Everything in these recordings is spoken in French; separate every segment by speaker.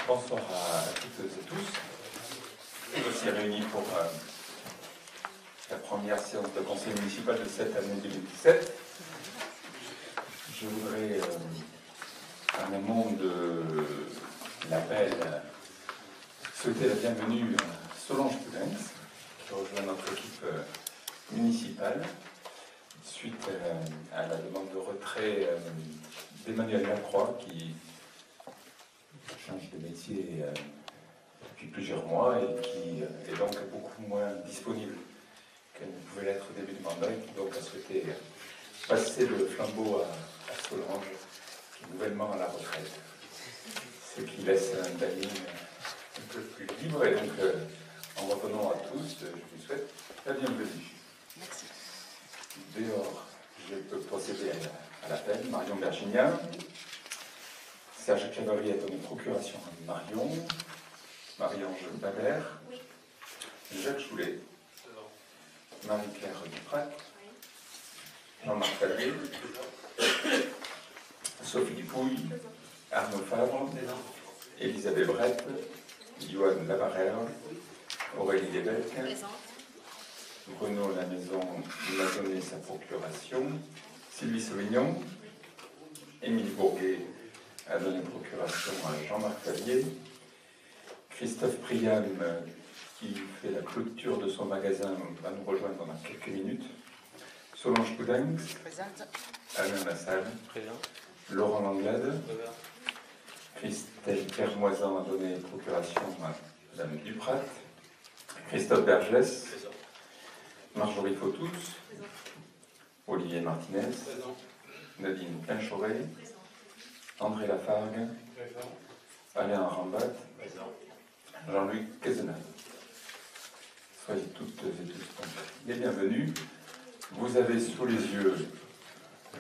Speaker 1: Bonsoir à toutes et tous. Nous aussi réunis pour la première séance de conseil municipal de cette année 2017. Je voudrais, en amont de l'appel, souhaiter la bienvenue à Solange Poulens, qui rejoint notre équipe municipale, suite à la demande de retrait d'Emmanuel Lacroix, qui change de métier depuis plusieurs mois et qui est donc beaucoup moins disponible qu'elle ne pouvait l'être au début du mandat et qui donc a souhaité passer le flambeau à Solange, qui est nouvellement à la retraite. Ce qui laisse un Dany un peu plus libre et donc en revenant à tous, je vous souhaite la bienvenue.
Speaker 2: Merci.
Speaker 1: Dehors, je peux procéder à l'appel. Marion Bergignan. Serge Cavalier a donné procuration à Marion. Marie-Ange Babert.
Speaker 2: Oui.
Speaker 1: Jacques Choulet. Marie-Claire Duprat. Jean-Marc Fallier. Sophie Dupouille. Arnaud Favre. Elisabeth Brett. Yoann Lavarère. Aurélie Lévesque. Bruno Lamaison lui a donné sa procuration. Sylvie Sauvignon. Émile Bourguet a donné procuration à Jean-Marc Fallier. Christophe Priam, qui fait la clôture de son magasin, va nous rejoindre dans quelques minutes. Solange Poulens.
Speaker 2: Présente.
Speaker 1: Alain Massal.
Speaker 3: Présent.
Speaker 1: Laurent Langlade. Christelle Kermoisan a donné procuration à Madame Duprat. Christophe Bergès.
Speaker 3: Présent.
Speaker 1: Marjorie Fautouz. Olivier Martinez.
Speaker 3: Présent.
Speaker 1: Nadine Pinchoret. André Lafargue.
Speaker 3: Présent.
Speaker 1: Alain Rambat.
Speaker 3: Présent.
Speaker 1: Jean-Luc Cazenave. Soyez toutes et tous les bienvenus. Vous avez sous les yeux,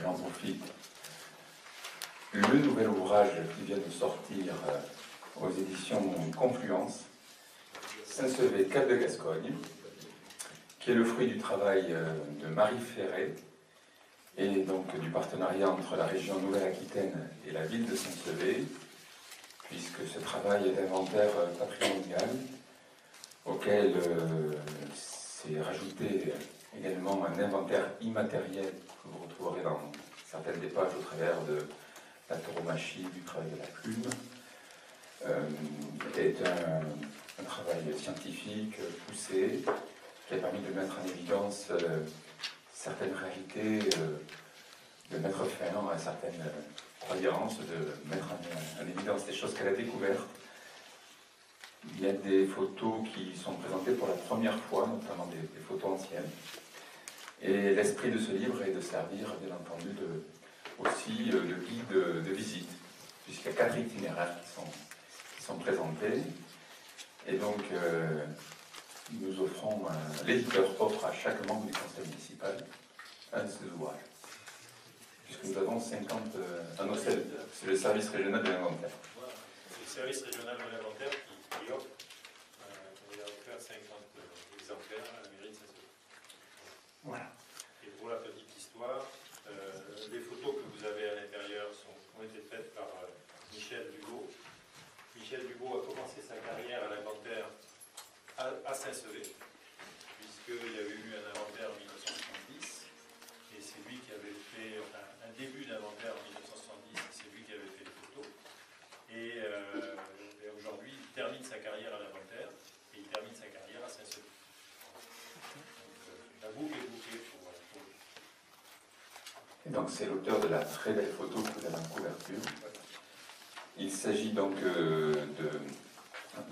Speaker 1: j'en profite, le nouvel ouvrage qui vient de sortir aux éditions Confluence, Saint-Sevé, Cap de Gascogne, qui est le fruit du travail de Marie Ferré et donc du partenariat entre la région Nouvelle-Aquitaine et la ville de Saint-Sevé, puisque ce travail est d'inventaire patrimonial auquel s'est rajouté également un inventaire immatériel que vous retrouverez dans certaines des pages au travers de la tauromachie, du travail de la plume, est un travail scientifique poussé qui a permis de mettre en évidence certaines réalités, de mettre fin à certaines croyances, de mettre en évidence des choses qu'elle a découvertes. Il y a des photos qui sont présentées pour la première fois, notamment des photos anciennes. Et l'esprit de ce livre est de servir, bien entendu, aussi de guide de visite, puisqu'il y a 4 itinéraires qui sont présentés. Et donc, nous offrons, l'éditeur offre à chaque membre du conseil municipal un de ces ouvrages. Puisque nous avons 50... c'est le service régional de l'inventaire.
Speaker 3: C'est le service régional de l'inventaire qui offre, on a offert 50 exemplaires à la mairie de Saint-Sevé.
Speaker 1: Voilà.
Speaker 3: Et pour la petite histoire, les photos que vous avez à l'intérieur ont été faites par Michel Dugaud. Michel Dugaud a commencé sa carrière à l'inventaire à Saint-Sevé, puisqu'il y avait eu un inventaire en 1970, et c'est lui qui avait fait un début d'inventaire en 1970, et c'est lui qui avait fait les photos. Et aujourd'hui, il termine sa carrière à l'inventaire, et il termine sa carrière à Saint-Sevé. Donc la boucle est bouclée pour lui.
Speaker 1: Et donc c'est l'auteur de la très belle photo que vous avez en couverture. Il s'agit donc de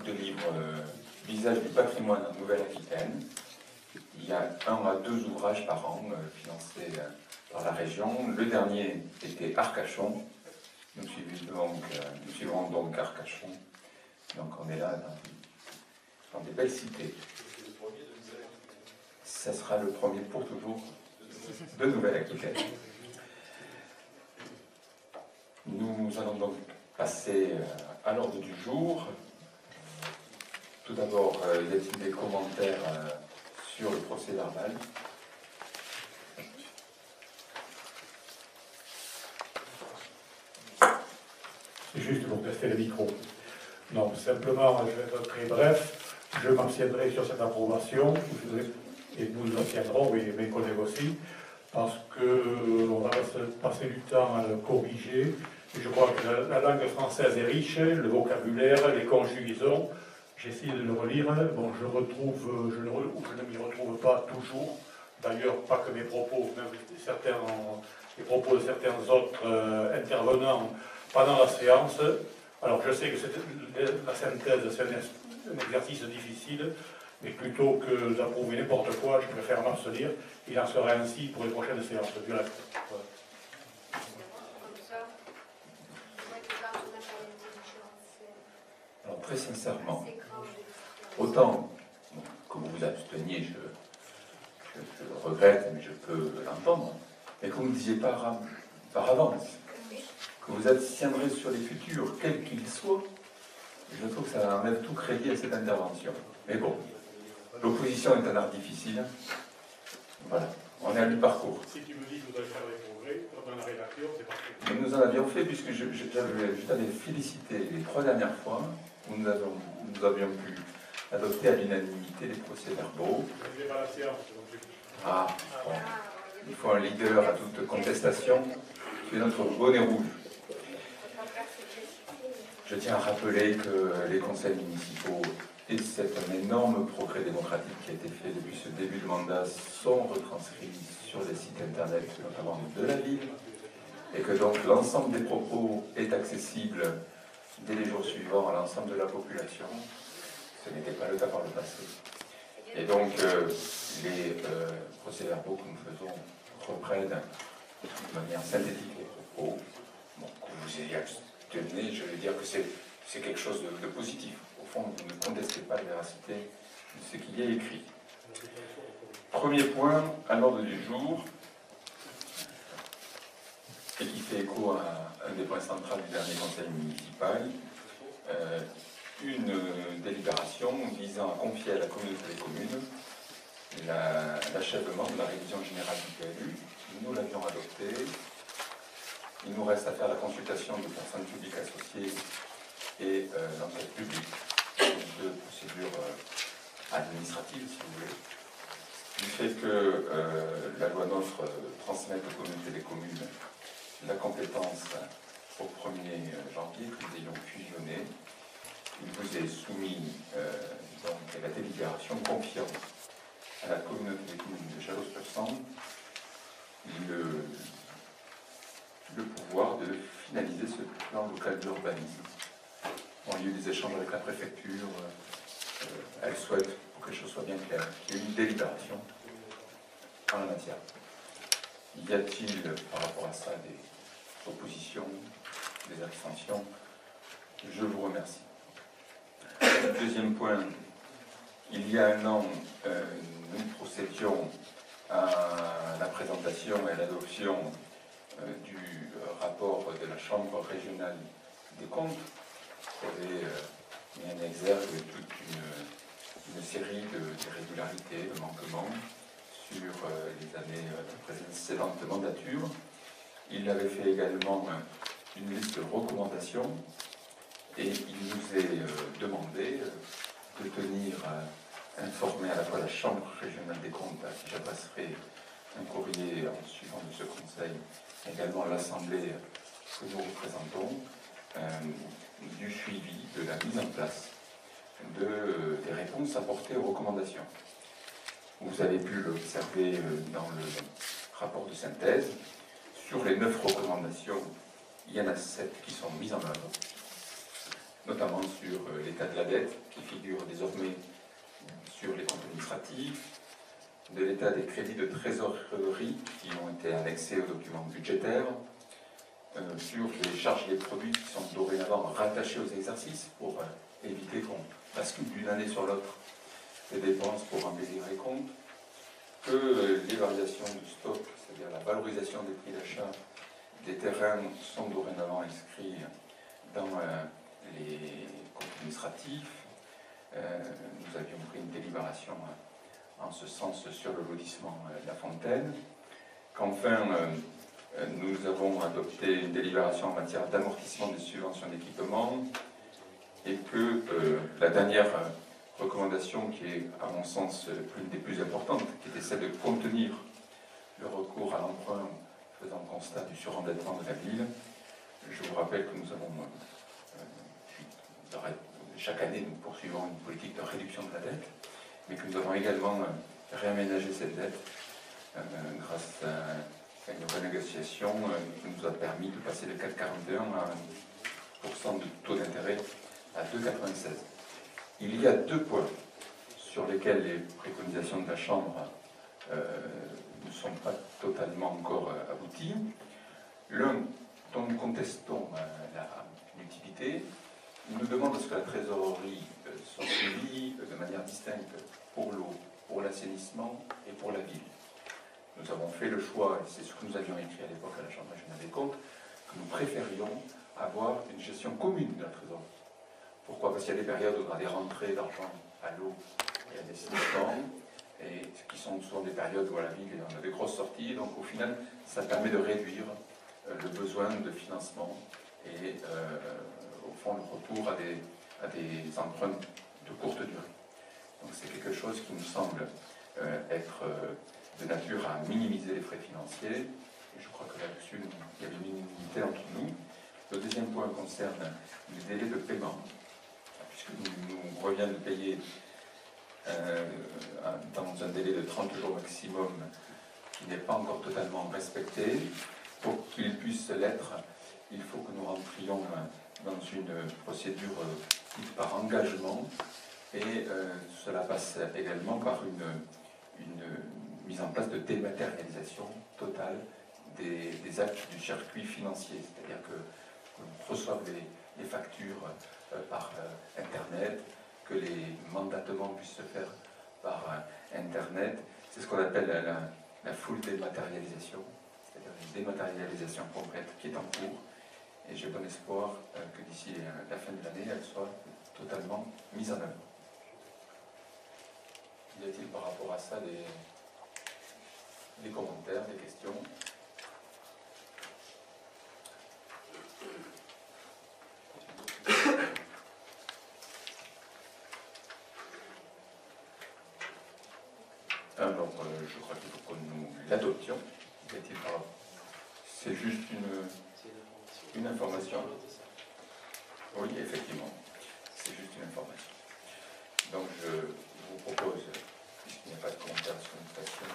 Speaker 1: livres Visage du patrimoine en Nouvelle-Aquitaine. Il y a 1 à 2 ouvrages par an financés par la région. Le dernier était Arcachon. Nous suivrons donc Arcachon. Donc on est là dans des belles cités. Ça sera le premier pour toujours de Nouvelle-Aquitaine. Nous allons donc passer à l'ordre du jour. Tout d'abord, y a-t-il des commentaires sur le procès verbal?
Speaker 4: Juste pour passer le micro.
Speaker 2: Non, simplement, je vais être très bref. Je m'abstiendrai sur cette approbation, et nous nous abstiendrons, et mes collègues aussi, parce qu'on va passer du temps à le corriger. Et je crois que la langue française est riche, le vocabulaire, les conjugaisons. J'ai essayé de le relire. Bon, je ne m'y retrouve pas toujours. D'ailleurs, pas que mes propos, même les propos de certains autres intervenants pendant la séance. Alors, je sais que la synthèse, c'est un exercice difficile, mais plutôt que d'approuver n'importe quoi, je préfère m'abstenir. Il en sera ainsi pour les prochaines séances du reste. Voilà.
Speaker 1: Alors, très sincèrement, autant que vous vous absteniez, je le regrette, mais je peux l'entendre, mais que vous ne disiez pas par avance que vous abstiendrez sur les futurs, quels qu'ils soient, je trouve que ça enlève tout crédit à cette intervention. Mais bon, l'opposition est un art difficile. Voilà, on est à mi-parcours.
Speaker 2: Si tu me dis que vous allez faire des progrès dans la rédaction, c'est parfait.
Speaker 1: Mais nous en avions fait, puisque je t'avais félicité les 3 dernières fois, où nous avions pu adopter à l'unanimité les procès-verbaux.
Speaker 2: Je n'ai pas la séance, donc
Speaker 1: Ah, bon. Il faut un leader à toute contestation. C'est notre bonnet rouge. Je tiens à rappeler que les conseils municipaux, et c'est un énorme progrès démocratique qui a été fait depuis ce début de mandat, sont retranscrits sur les sites internet, notamment de la ville, et que donc l'ensemble des propos est accessible dès les jours suivants à l'ensemble de la population. Ce n'était pas le cas par le passé. Et donc les procès-verbaux que nous faisons reprennent de manière synthétique les propos. Bon, que vous ayez abstenu, je veux dire que c'est quelque chose de positif. Au fond, vous ne contestez pas la véracité de ce qui est écrit. Premier point à l'ordre du jour, et qui fait écho à un des points centraux du dernier conseil municipal, une délibération visant à confier à la communauté des communes l'achèvement de la révision générale du PLU. Nous l'avions adopté. Il nous reste à faire la consultation de personnes publiques associées et l'enquête publique de procédures administratives, si vous voulez. Du fait que la loi NOTRe transmette aux communautés des communes la compétence au 1er janvier, que nous ayons fusionné, il vous est soumis donc la délibération confiant à la communauté des communes de Chalosse-sur-Sambre le pouvoir de finaliser ce plan local d'urbanisme. En lieu des échanges avec la préfecture, elle souhaite, pour que les choses soient bien claires, qu'il y ait une délibération en la matière. Y a-t-il par rapport à ça des oppositions, des abstentions? Je vous remercie. Deuxième point, il y a un an, nous procédions à la présentation et à l'adoption du rapport de la Chambre régionale des comptes, qui avait mis en exergue toute une série d'irrégularités, de manquements sur les années précédentes de mandature. Il avait fait également une liste de recommandations et il nous est demandé de tenir informé à la fois la Chambre régionale des comptes, à qui j'adresserai un courrier en suivant de ce conseil, également l'Assemblée que nous représentons, du suivi de la mise en place des réponses apportées aux recommandations. Vous avez pu l'observer dans le rapport de synthèse. Sur les 9 recommandations, il y en a 7 qui sont mises en œuvre, notamment sur l'état de la dette, qui figure désormais sur les comptes administratifs, de l'état des crédits de trésorerie qui ont été annexés aux documents budgétaires, sur les charges et les produits qui sont dorénavant rattachés aux exercices pour éviter qu'on bascule d'une année sur l'autre les dépenses pour embellir les comptes, que l'évaluation du stock, c'est-à-dire la valorisation des prix d'achat des terrains, sont dorénavant inscrits dans les comptes administratifs. Nous avions pris une délibération en ce sens sur le lotissement La Fontaine, qu'enfin nous avons adopté une délibération en matière d'amortissement des subventions d'équipement et que la dernière recommandation, qui est à mon sens l'une des plus importantes, qui était celle de contenir le recours à l'emprunt faisant constat du surendettement de la ville. Je vous rappelle que nous avons, chaque année, nous poursuivons une politique de réduction de la dette, mais que nous avons également réaménagé cette dette grâce à une renégociation qui nous a permis de passer de 4,41 à 1% de taux d'intérêt à 2,96. Il y a 2 points sur lesquels les préconisations de la Chambre ne sont pas totalement encore abouties. L'un, dont nous contestons l'utilité, nous demande à ce que la trésorerie soit suivie de manière distincte pour l'eau, pour l'assainissement et pour la ville. Nous avons fait le choix, et c'est ce que nous avions écrit à l'époque à la Chambre régionale des comptes, que nous préférions avoir une gestion commune de la trésorerie. Pourquoi? Parce qu'il y a des périodes où on a des rentrées d'argent à l'eau et à l'assainissement, et qui sont souvent des périodes où à la ville on a des grosses sorties, donc au final ça permet de réduire le besoin de financement et au fond le retour à des emprunts de courte durée. Donc c'est quelque chose qui nous semble être de nature à minimiser les frais financiers, et je crois que là-dessus il y a une unanimité entre nous. Le deuxième point concerne les délais de paiement, puisque nous revient de payer dans un délai de 30 jours maximum qui n'est pas encore totalement respecté. Pour qu'il puisse l'être, il faut que nous rentrions dans une procédure dite par engagement, et cela passe également par une mise en place de dématérialisation totale des actes du circuit financier, c'est-à-dire que l'on reçoive les factures par Internet, que les mandatements puissent se faire par Internet. C'est ce qu'on appelle la full dématérialisation, c'est-à-dire une dématérialisation complète qui est en cours, et j'ai bon espoir que d'ici la fin de l'année, elle soit totalement mise en œuvre. Y a-t-il par rapport à ça des commentaires, des questions? Alors, je crois qu'il faut que nous l'adoptions. C'est juste une information. Oui, effectivement, c'est juste une information. Donc, je vous propose, puisqu'il n'y a pas de commentaire sur l'invitation,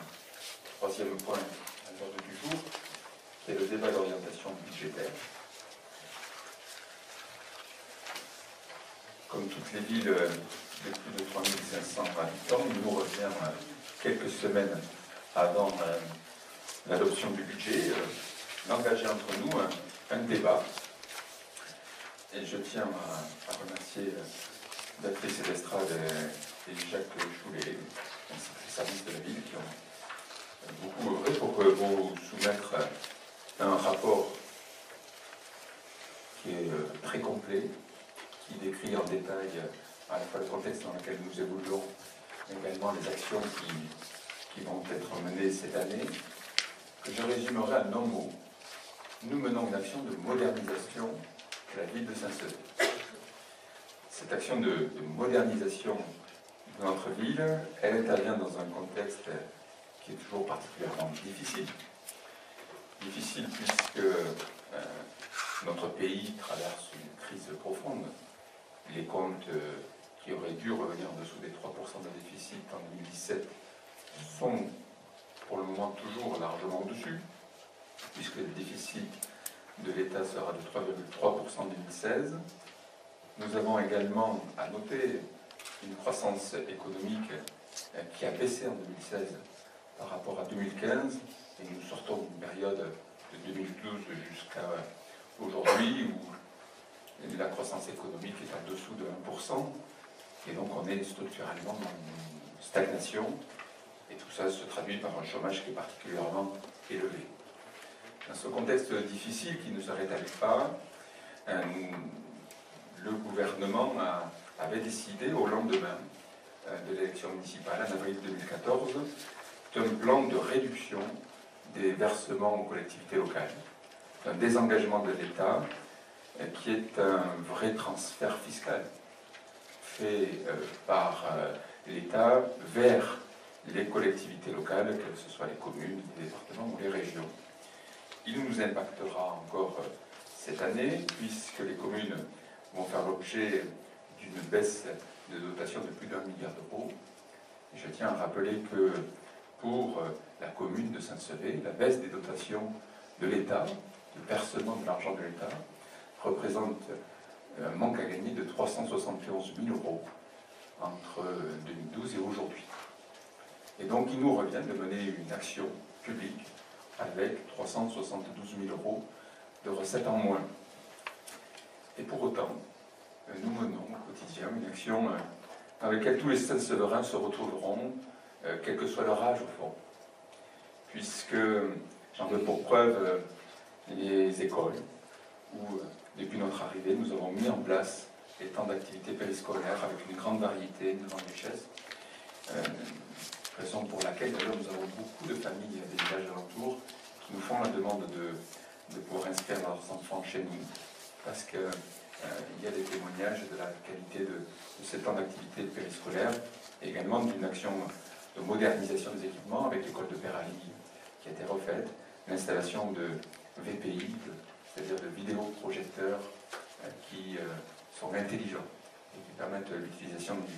Speaker 1: troisième point à l'ordre du jour, qui est le débat d'orientation budgétaire. Comme toutes les villes de plus de 3500 habitants, il nous revient quelques semaines avant l'adoption du budget d'engager entre nous un débat. Et je tiens à remercier Béatrice Lestrade et Jacques Choulet, ainsi que les services de la ville, qui ont beaucoup œuvré pour vous soumettre un rapport qui est très complet, qui décrit en détail à la fois le contexte dans lequel nous évoluons, mais également les actions qui vont être menées cette année, que je résumerai en un mot. Nous menons une action de modernisation de la ville de Saint-Sever. Cette action de modernisation de notre ville, elle intervient dans un contexte qui est toujours particulièrement difficile. Difficile puisque notre pays traverse une crise profonde. Les comptes qui auraient dû revenir en dessous des 3% de déficit en 2017 sont pour le moment toujours largement au-dessus, puisque le déficit de l'État sera de 3,3% en 2016. Nous avons également à noter une croissance économique qui a baissé en 2016 par rapport à 2015, et nous sortons d'une période de 2012 jusqu'à aujourd'hui où la croissance économique est en dessous de 1%, et donc on est structurellement dans une stagnation, et tout ça se traduit par un chômage qui est particulièrement élevé. Dans ce contexte difficile qui ne se rétablit pas, le gouvernement avait décidé au lendemain de l'élection municipale en avril 2014 d'un plan de réduction des versements aux collectivités locales, d'un désengagement de l'État qui est un vrai transfert fiscal fait par l'État vers les collectivités locales, que ce soit les communes, les départements ou les régions. Il nous impactera encore cette année, puisque les communes vont faire l'objet d'une baisse de dotation de plus d'1 milliard d'euros. Je tiens à rappeler que pour la commune de Saint-Sevé, la baisse des dotations de l'État, le versement de l'argent de l'État, représente un manque à gagner de 371 000 euros entre 2012 et aujourd'hui. Et donc il nous revient de mener une action publique avec 372 000 euros de recettes en moins. Et pour autant, nous menons au quotidien une action dans laquelle tous les Saint-Sévérins se retrouveront, quel que soit leur âge au fond. Puisque j'en veux pour preuve les écoles, où depuis notre arrivée, nous avons mis en place des temps d'activité périscolaire avec une grande variété, une grande richesse. Raison pour laquelle d'ailleurs nous avons beaucoup de familles des villages alentours qui nous font la demande de pouvoir inscrire leurs enfants chez nous, parce qu'il y a des témoignages de la qualité de ces temps d'activité périscolaire, et également d'une action de modernisation des équipements avec l'école de Pérali qui a été refaite, l'installation de VPI, c'est-à-dire de vidéoprojecteurs qui sont intelligents et qui permettent l'utilisation du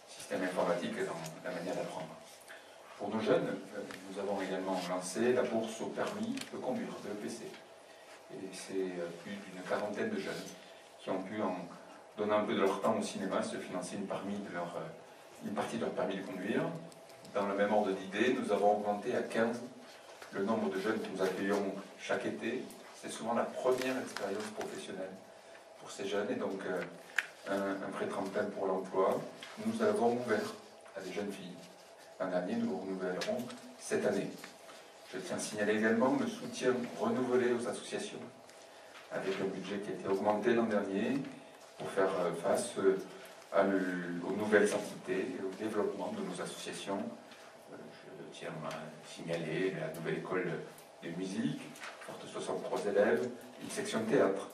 Speaker 1: système informatique dans la manière d'apprendre. Pour nos jeunes, nous avons également lancé la bourse au permis de conduire, de l'EPC. Et c'est plus d'une quarantaine de jeunes qui ont pu, en donnant un peu de leur temps au cinéma, se financer une partie de leur permis de conduire. Dans le même ordre d'idée, nous avons augmenté à 15 le nombre de jeunes que nous accueillons chaque été. C'est souvent la première expérience professionnelle pour ces jeunes, et donc un vrai tremplin pour l'emploi. Nous avons ouvert à des jeunes filles. L'an dernier, nous renouvellerons cette année. Je tiens à signaler également le soutien renouvelé aux associations, avec un budget qui a été augmenté l'an dernier pour faire face aux nouvelles entités et au développement de nos associations. Je tiens à signaler la nouvelle école de musique, forte 63 élèves, une section de théâtre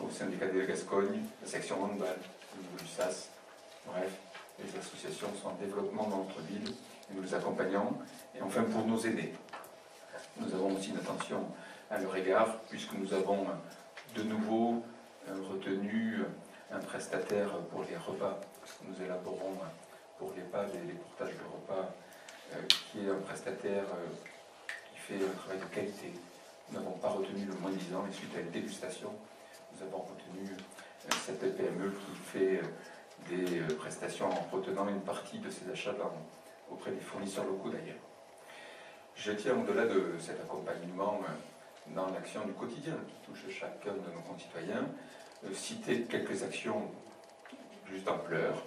Speaker 1: au syndicat de Gascogne, la section handball, au niveau du SAS. Bref, les associations sont en développement dans notre ville et nous les accompagnons. Et enfin, pour nos aînés, nous avons aussi une attention à leur égard, puisque nous avons de nouveau retenu un prestataire pour les repas que nous élaborons pour l'EHPAD et les portages de repas, qui est un prestataire qui fait un travail de qualité. Nous n'avons pas retenu le moins-disant, et suite à une dégustation, nous avons retenu cette PME qui fait des prestations en retenant une partie de ses achats auprès des fournisseurs locaux d'ailleurs. Je tiens, au-delà de cet accompagnement dans l'action du quotidien qui touche chacun de nos concitoyens, citer quelques actions juste d'ampleur.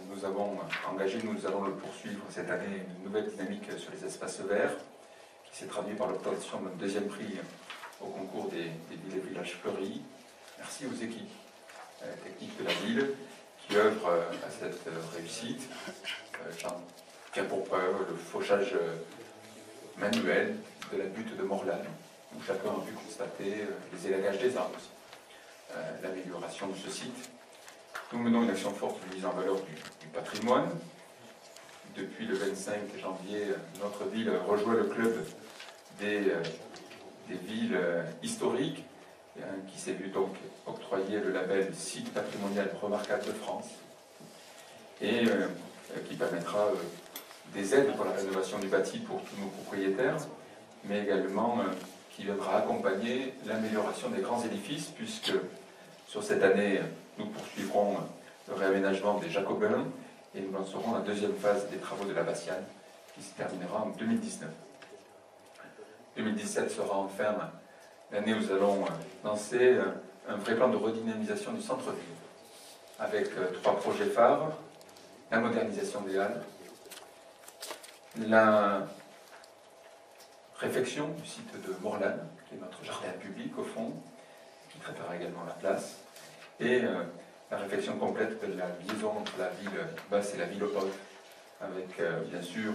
Speaker 1: Nous avons engagé, nous allons le poursuivre cette année, une nouvelle dynamique sur les espaces verts, qui s'est traduit par l'obtention d'un deuxième prix au concours des villes et villages fleuris. Merci aux équipes techniques de la ville qui œuvrent à cette réussite. J'en tiens pour preuve le fauchage manuel de la butte de Morlagne, où chacun a pu constater les élagages des arbres aussi, l'amélioration de ce site. Nous menons une action forte de mise en valeur du patrimoine. Depuis le 25 janvier, notre ville rejoint le club des villes historiques, qui s'est vu donc octroyer le label Site patrimonial remarquable de France, et qui permettra des aides pour la rénovation du bâti pour tous nos propriétaires, mais également qui viendra accompagner l'amélioration des grands édifices, puisque sur cette année, nous poursuivrons le réaménagement des Jacobins et nous lancerons la deuxième phase des travaux de l'abbatiale qui se terminera en 2019. 2017 sera enfin l'année où nous allons lancer un vrai plan de redynamisation du centre-ville avec 3 projets phares: la modernisation des halles, la réfection du site de Morlagne, qui est notre jardin public au fond, qui traitera également la place, et la réflexion complète de la liaison entre la ville basse et la ville haute, avec bien sûr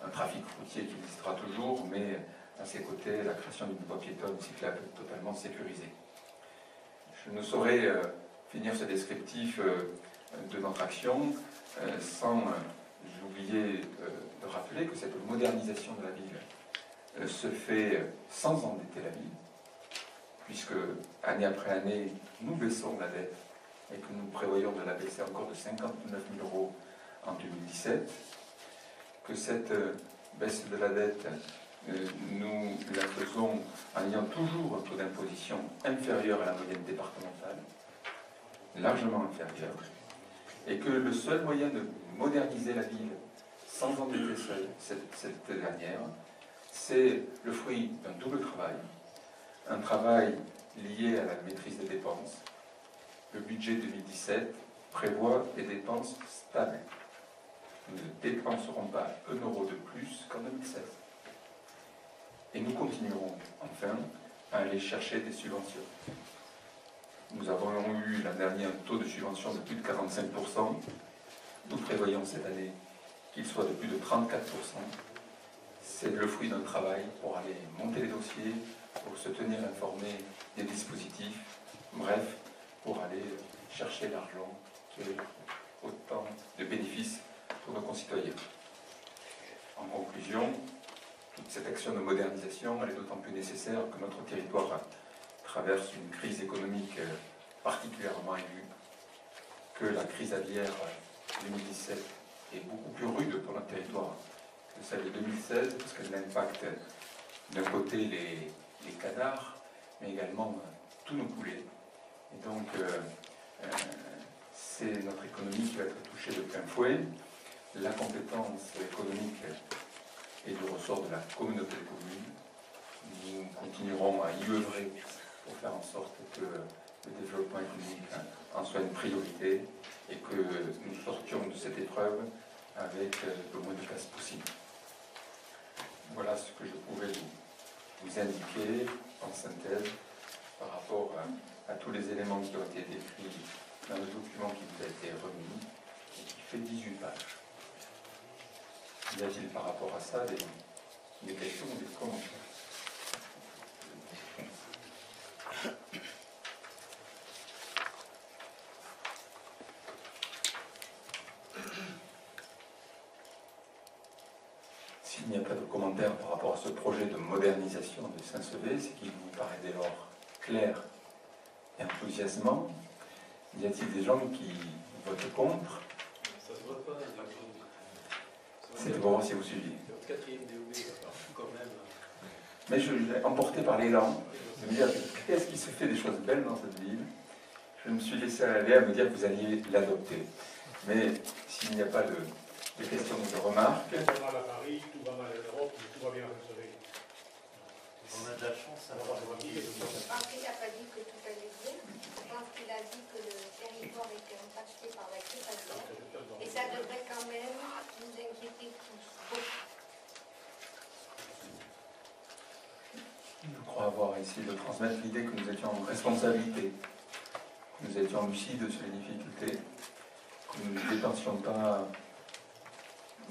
Speaker 1: un trafic routier qui existera toujours, mais à ses côtés la création d'une voie piétonne cyclable totalement sécurisée. Je ne saurais finir ce descriptif de notre action sans oublier de rappeler que cette modernisation de la ville se fait sans endetter la ville, puisque année après année, nous baissons la dette et que nous prévoyons de la baisser encore de 59 000 € en 2017, que cette baisse de la dette, nous la faisons en ayant toujours un taux d'imposition inférieur à la moyenne départementale, largement inférieur, et que le seul moyen de moderniser la ville sans endetter cette dernière, c'est le fruit d'un double travail, un travail lié à la maîtrise des dépenses. Le budget 2017 prévoit des dépenses stables. Nous ne dépenserons pas un euro de plus qu'en 2016. Et nous continuerons, enfin, à aller chercher des subventions. Nous avons eu l'an dernier un taux de subvention de plus de 45%. Nous prévoyons cette année qu'il soit de plus de 34%. C'est le fruit d'un travail pour aller monter les dossiers, pour se tenir informé des dispositifs, bref, pour aller chercher l'argent qui est autant de bénéfices pour nos concitoyens. En conclusion, toute cette action de modernisation, elle est d'autant plus nécessaire que notre territoire traverse une crise économique particulièrement aiguë, que la crise aviaire 2017 est beaucoup plus rude pour notre territoire que celle de 2016, parce qu'elle impacte d'un côté les canards, mais également tous nos poulets. Et donc, c'est notre économie qui va être touchée de plein fouet. La compétence économique est du ressort de la communauté de communes. Nous continuerons à y œuvrer pour faire en sorte que le développement économique en soit une priorité et que nous sortions de cette épreuve avec le moins de casse possible. Voilà ce que je pouvais vous indiquer en synthèse par rapport à tous les éléments qui ont été décrits dans le document qui vous a été remis et qui fait 18 pages. Y a-t-il par rapport à ça des questions ou des commentaires? S'il n'y a pas de commentaires par rapport à ce projet de modernisation de Saint-Sevé, c'est qu'il vous paraît dès lors clair et enthousiasmant. Y a-t-il des gens qui votent contre?
Speaker 4: Ça se vote pas.
Speaker 1: C'était pour voir si vous suiviez.
Speaker 4: Le quatrième DOB, quand même.
Speaker 1: Mais je l'ai emporté par l'élan de me dire qu'est-ce qui se fait des choses belles dans cette ville. Je me suis laissé aller à me dire que vous alliez l'adopter. Mais s'il n'y a pas de questions ou de remarques.
Speaker 2: Tout va mal à Paris, tout va mal en Europe, mais tout va bien à Saint-Sevé.
Speaker 4: On a de la chance.
Speaker 2: Ça va pas dire.
Speaker 5: Je pense qu'il n'a pas dit que tout allait bien. Je pense qu'il a dit que le territoire était impacté par la crise aviaire. Et ça devrait quand même nous inquiéter tous.
Speaker 1: Je crois avoir essayé de transmettre l'idée que nous étions en responsabilité, que nous étions lucides sur les difficultés, que nous ne dépensions pas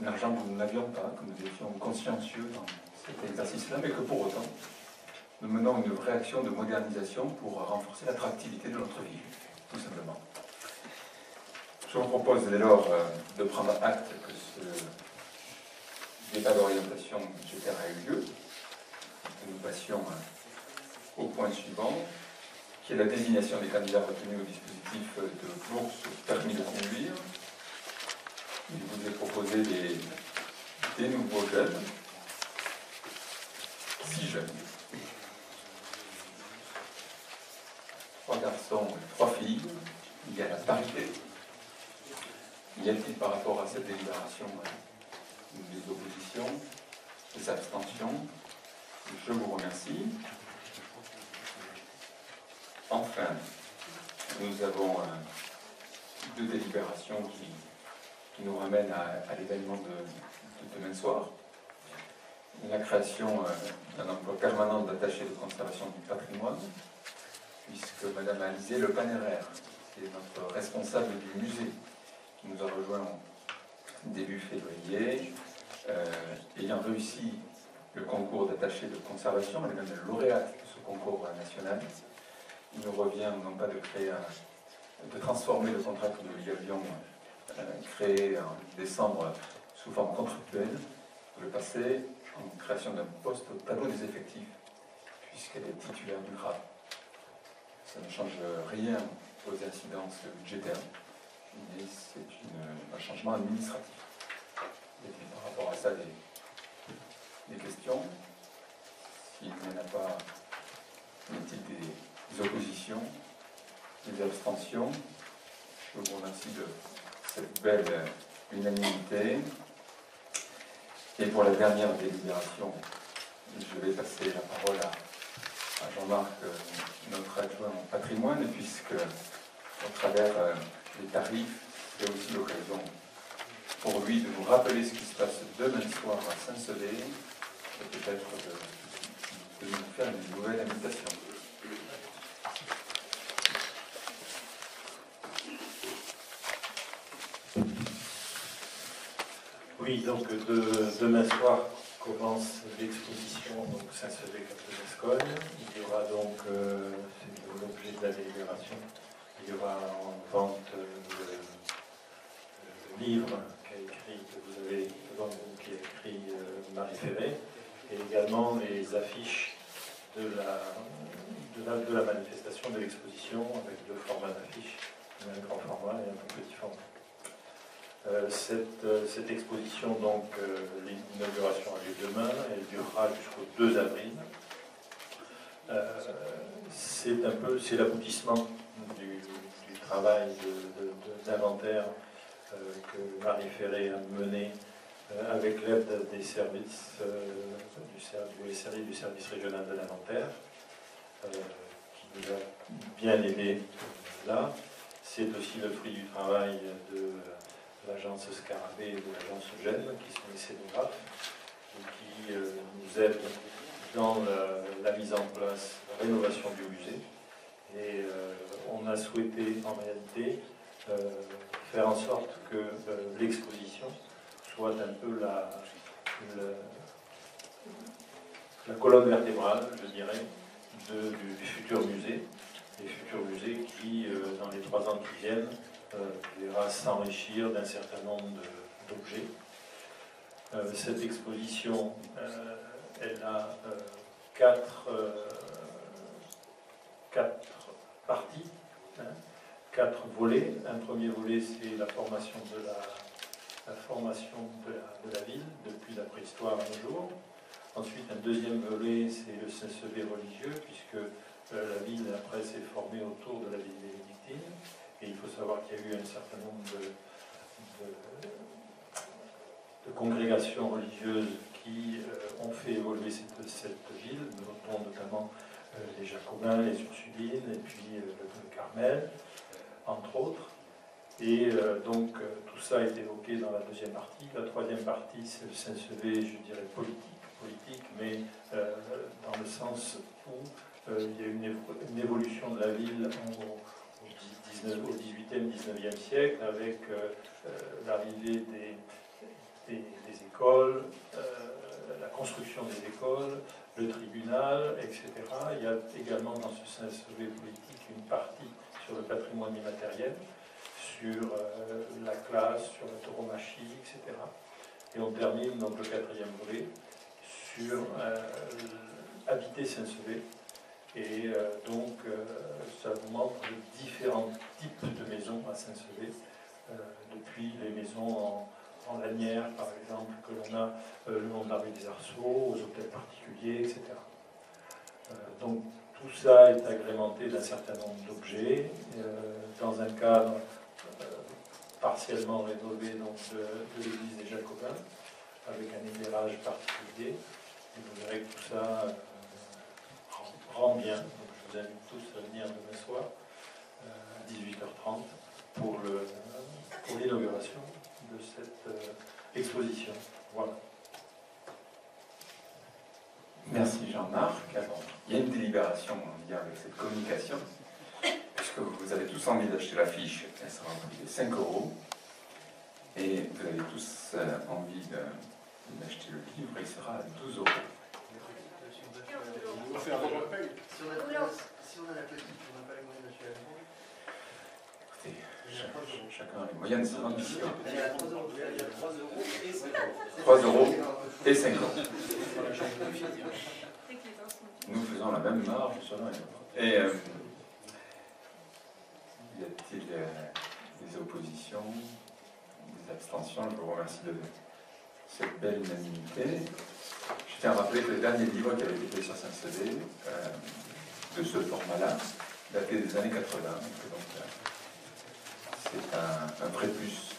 Speaker 1: l'argent que nous n'avions pas, que nous étions consciencieux dans cet exercice-là, mais que pour autant, nous menons une vraie action de modernisation pour renforcer l'attractivité de notre ville, tout simplement. Je vous propose dès lors de prendre acte que ce débat d'orientation budgétaire a eu lieu, que nous passions au point suivant, qui est la désignation des candidats retenus au dispositif de bourse permis de conduire. Il vous est proposé des nouveaux jeunes, 6 jeunes, 3 garçons et 3 filles. Il y a la parité. Y a-t-il par rapport à cette délibération des oppositions, des abstentions? Je vous remercie. Enfin, nous avons 2 délibérations qui nous ramènent à l'événement de demain soir. La création d'un emploi permanent d'attaché de conservation du patrimoine, puisque Madame Alizé Le Panéraire, qui est notre responsable du musée, qui nous a rejoint début février, ayant réussi le concours d'attaché de conservation, elle est même lauréate de ce concours national, il nous revient non pas de transformer le contrat que nous avions créé en décembre sous forme contractuelle, de le passer en création d'un poste au tableau des effectifs, puisqu'elle est titulaire du grade. Ça ne change rien aux incidences budgétaires, mais c'est un changement administratif. Et puis par rapport à ça, des questions. S'il n'y en a pas, y a-t-il des oppositions, des abstentions? Je vous remercie de cette belle unanimité. Et pour la dernière délibération, je vais passer la parole à Jean-Marc, notre adjoint en patrimoine, puisque au travers des tarifs, c'est aussi l'occasion pour lui de nous rappeler ce qui se passe demain soir à Saint-Sevé et peut-être de nous faire une nouvelle invitation.
Speaker 3: Oui, donc demain soir commence l'exposition Saint-Sevé Cap-de-Gascogne. Il y aura donc, c'est l'objet de la délibération, il y aura en vente le livre que vous avez devant vous, qui a écrit Marie Ferré, et également les affiches de la manifestation, de l'exposition, avec deux formats d'affiches, un grand format et un plus petit format. Cette exposition, donc, l'inauguration a lieu demain, elle durera jusqu'au 2 avril. C'est l'aboutissement du travail d'inventaire que Marie Ferré a mené avec l'aide des services du service régional de l'inventaire, qui nous a bien aidés là. C'est aussi le fruit du travail de l'agence Scarabée et de l'agence GEM, qui sont les scénographes, et qui nous aident dans la mise en place, la rénovation du musée. Et on a souhaité, en réalité, faire en sorte que l'exposition soit un peu la colonne vertébrale, je dirais, du futur musée. Les futurs musées qui, dans les 3 ans qui viennent, verra s'enrichir d'un certain nombre d'objets. Cette exposition, elle a 4 parties, 4 volets. Un premier volet, c'est la formation de la ville depuis la préhistoire à nos jours. Ensuite, un deuxième volet, c'est le Saint-Sevé religieux, puisque la ville, après, s'est formée autour de la ville bénédictine. Et il faut savoir qu'il y a eu un certain nombre de congrégations religieuses qui ont fait évoluer cette ville, dont notamment les Jacobins, les Ursulines, et puis le Carmel, entre autres. Et donc, tout ça est évoqué dans la deuxième partie. La troisième partie, c'est le Saint-Sevé, je dirais, politique, mais dans le sens où il y a une évolution de la ville au XVIIIe, XIXe siècle, avec l'arrivée des écoles, la construction des écoles, le tribunal, etc. Il y a également dans ce Saint-Sevé politique une partie sur le patrimoine immatériel, sur la classe, sur la tauromachie, etc. Et on termine donc le 4e volet sur habiter Saint-Sevé. Et donc, ça vous montre les différents types de maisons à Saint-Sevé, depuis les maisons en lanière, par exemple, que l'on a le long de la rue des Arceaux, aux hôtels particuliers, etc. Donc, tout ça est agrémenté d'un certain nombre d'objets, dans un cadre partiellement rénové donc, de l'église des Jacobins, avec un éclairage particulier. Et vous verrez que tout ça rend bien. Donc, je vous invite tous à venir demain soir à 18h30 pour l'inauguration de cette exposition. Voilà.
Speaker 1: Merci Jean-Marc. Alors, il y a une délibération en lien avec cette communication, puisque vous avez tous envie d'acheter l'affiche, elle sera en prix de 5 €, et vous avez tous envie d'acheter le livre, il sera à 12 €.
Speaker 4: Si on a la petite, on n'a pas
Speaker 1: Écoutez, chacun a les moyens de ses ambitions.
Speaker 4: Il y a 3 euros et 5 euros.
Speaker 1: 3 euros et 5 euros. Nous faisons la même marge sur l'un et l'autre. Et y a-t-il des oppositions, des abstentions? Je vous remercie de cette belle unanimité. Je tiens à rappeler que le dernier livre qui avait été fait sur Saint-Cédé, de ce format-là, daté des années 80. Donc, c'est un prépuce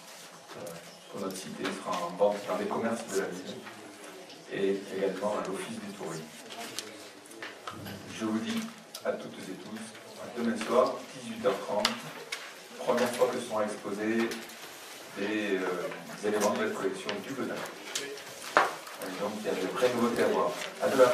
Speaker 1: pour notre cité, sera en vente dans les commerces de la ville et également à l'Office du tourisme. Je vous dis à toutes et tous, à demain soir, 18h30, première fois que seront exposés des éléments de la collection du Bedin. Donc il y a de vrais nouveautés à voir. À demain.